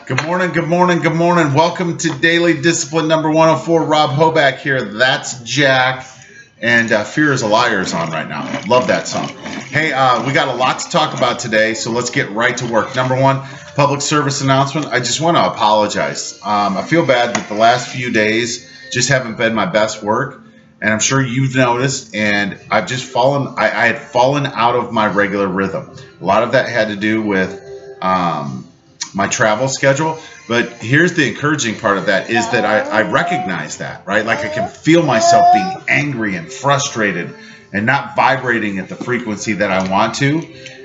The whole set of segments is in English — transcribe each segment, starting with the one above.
Good morning, good morning, good morning. Welcome to Daily Discipline number 104. Rob Hoback here. That's Jack. And Fear is a Liar is on right now. Love that song. Hey, we got a lot to talk about today, so let's get right to work. Number one, public service announcement. I just want to apologize. I feel bad that the last few days just haven't been my best work. And I'm sure you've noticed, and I've just fallen, I had fallen out of my regular rhythm. A lot of that had to do with my travel schedule. But here's the encouraging part of that is that I recognize that, right? Like I can feel myself being angry and frustrated and not vibrating at the frequency that I want to.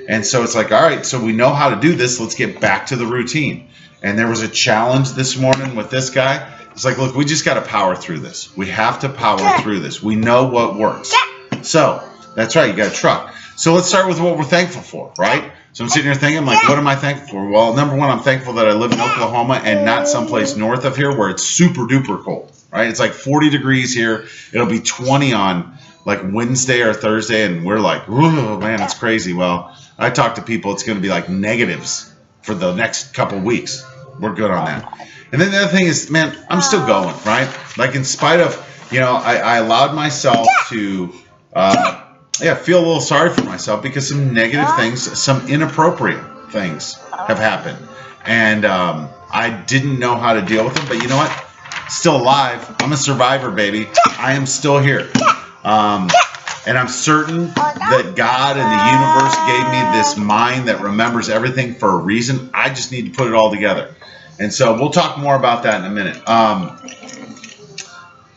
And so it's like, all right, so we know how to do this. Let's get back to the routine. And there was a challenge this morning with this guy. It's like, look, we just got to power through this. We have to power through this. We know what works. So that's right. You got a truck. So let's start with what we're thankful for, right? So I'm sitting here thinking, like, what am I thankful for? Well, number one, I'm thankful that I live in Oklahoma and not someplace north of here where it's super duper cold, right? It's like 40 degrees here. It'll be 20 on like Wednesday or Thursday. And we're like, oh man, it's crazy. Well, I talk to people, it's going to be like negatives for the next couple weeks. We're good on that. And then the other thing is, man, I'm still going, right? Like in spite of, I allowed myself to, feel a little sorry for myself because some negative things, some inappropriate things have happened. And I didn't know how to deal with them. But you know what? Still alive. I'm a survivor, baby. I am still here. And I'm certain that God and the universe gave me this mind that remembers everything for a reason. I just need to put it all together. And so we'll talk more about that in a minute.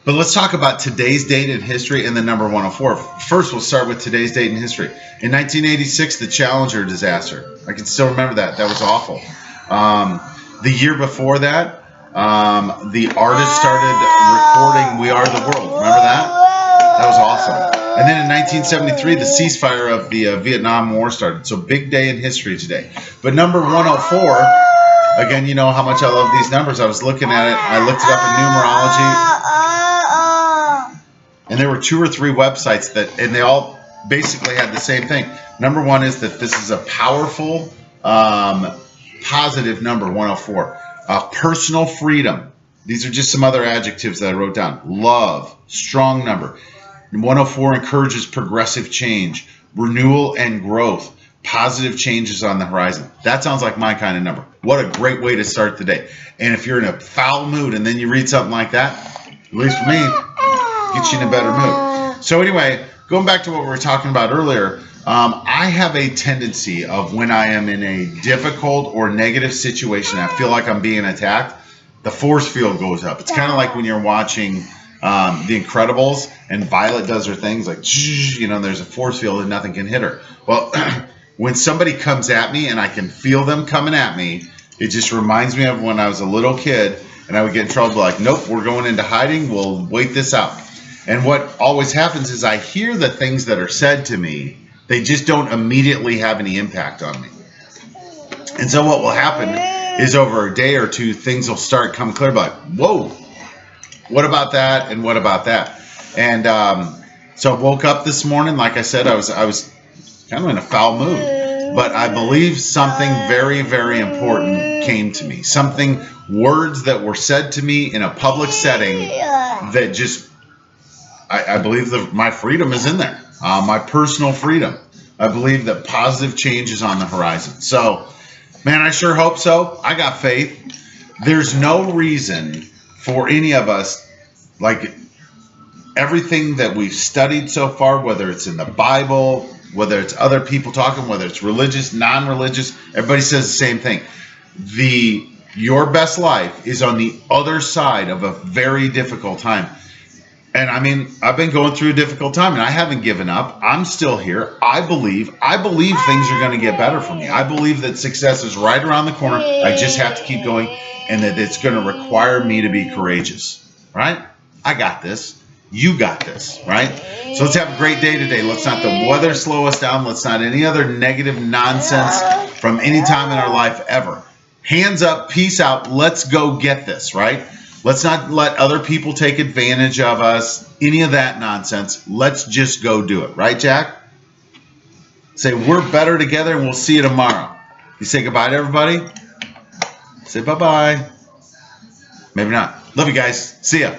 But let's talk about today's date in history and the number 104. First, we'll start with today's date in history. In 1986, the Challenger disaster. I can still remember that. That was awful. The year before that, the artist started recording We Are the World. Remember that? That was awesome. And then in 1973, the ceasefire of the Vietnam War started. So big day in history today. But number 104, again, you know how much I love these numbers. I was looking at it. I looked it up in numerology. And there were 2 or 3 websites and they all basically had the same thing. Number one is that this is a powerful, positive number, 104. Personal freedom. These are just some other adjectives that I wrote down. Love, strong number. 104 encourages progressive change, renewal and growth, positive changes on the horizon. That sounds like my kind of number. What a great way to start the day. And if you're in a foul mood and then you read something like that, at least for me, gets you in a better mood. So anyway, going back to what we were talking about earlier, I have a tendency of when I am in a difficult or negative situation, I feel like I'm being attacked, the force field goes up. It's kind of like when you're watching The Incredibles and Violet does her things like, there's a force field and nothing can hit her. Well, when somebody comes at me and I can feel them coming at me, it just reminds me of when I was a little kid and I would get in trouble like, nope, we're going into hiding. We'll wait this out. And what always happens is I hear the things that are said to me. They just don't immediately have any impact on me. And so what will happen is over a day or two, things will start coming clear like, whoa, what about that? And what about that? And so I woke up this morning. Like I said, I was kind of in a foul mood. But I believe something very, very important came to me. Words that were said to me in a public setting that just, I believe that my freedom is in there. My personal freedom. I believe that positive change is on the horizon. So, man, I sure hope so. I got faith. There's no reason for any of us, like everything that we've studied so far, whether it's in the Bible, whether it's other people talking, whether it's religious, non-religious, everybody says the same thing. Your best life is on the other side of a very difficult time. And I mean, I've been going through a difficult time and I haven't given up. I'm still here. I believe things are going to get better for me. I believe that success is right around the corner. I just have to keep going and that it's going to require me to be courageous, right? I got this. You got this, right? So let's have a great day today. Let's not the weather slow us down. Let's not any other negative nonsense from any time in our life ever. Hands up, peace out. Let's go get this, right? Let's not let other people take advantage of us, any of that nonsense. Let's just go do it. Right, Jack? Say, we're better together and we'll see you tomorrow. You say goodbye to everybody? Say bye-bye. Maybe not. Love you guys. See ya.